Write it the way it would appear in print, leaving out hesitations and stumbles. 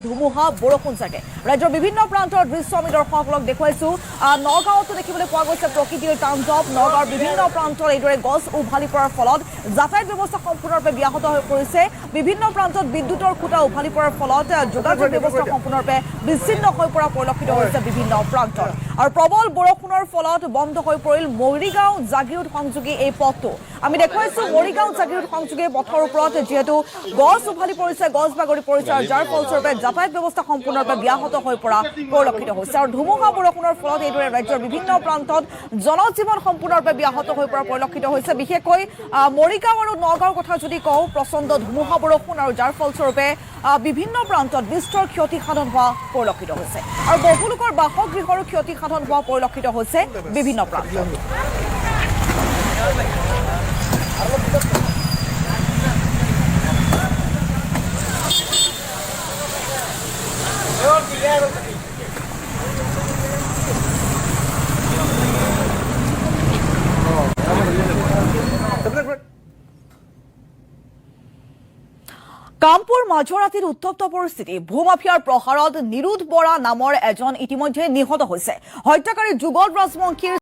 ধুমুহা বৰষুণ চাগে ৰাজ্যৰ বিভিন্ন প্ৰান্তৰ দৃশ্য আমি দৰ্শকসকলক দেখুৱাইছো নগাঁৱতো দেখিবলৈ পোৱা গৈছে প্ৰকৃতিৰ তাণ্ডৱ নগাঁৱৰ বিভিন্ন প্ৰান্তৰ এইদৰে গছ উভালি পৰাৰ ফলত যাতায়াত ব্যৱস্থা সম্পূৰ্ণৰূপে ব্যাহত হৈ পৰিছে বিভিন্ন প্ৰান্তত বিদ্যুতৰ খুঁটা উভালি পৰাৰ ফলত যোগাযোগ ব্যৱস্থা সম্পূৰ্ণৰূপে বিচ্ছিন্ন হৈ পৰা পৰিলক্ষিত হৈছে বিভিন্ন প্ৰান্তত আৰু প্ৰবল বৰষুণৰ ফলত বন্ধ হৈ পৰিল মৰিগাঁও জাগিৰোড সংযোগী এই পথটো আমি দেখুৱাইছো মৰিগাঁও জাগিৰোড সংযোগী পথৰ ওপৰত যেহেতু গছ উভালি পৰিছে গছ বাগৰি পৰিছে আৰু যাৰ ফলস্বৰূপে যাতায়াত ব্যৱস্থা সম্পূৰ্ণৰূপে ব্যাহত হৈ পৰা পৰিলক্ষিত হৈছে আৰু ধুমুহা বৰষুণৰ ফলত এইদৰে ৰাজ্যৰ বিভিন্ন প্ৰান্তত জনজীৱন সম্পূৰ্ণৰূপে ব্যাহত হৈ পৰা পৰিলক্ষিত হৈছে বিশেষকৈ মৰিগাঁও আৰু নগাঁৱৰ কথা যদি কওঁ প্ৰচণ্ড ধুমুহা বৰষুণ আৰু যাৰ ফলস্বৰূপে বিভিন্ন প্ৰান্তত বিস্তৰ ক্ষতি সাধন হোৱা পৰিলক্ষিত হৈছে আৰু বহু লোকৰ বাসগৃহৰো ক্ষতি সাধন হোৱা পৰিলক্ষিত হৈছে বিভিন্ন প্ৰান্তত কামপুৰ মাজৰাতিৰ উত্তপ্ত পৰিস্থিতি ভূমাফিয়াৰ প্ৰহাৰত নিৰুধ বৰা নামৰ এজন ইতিমধ্যে নিহত হৈছে হত্যাকাৰী যুগল ৰাজবংশীৰ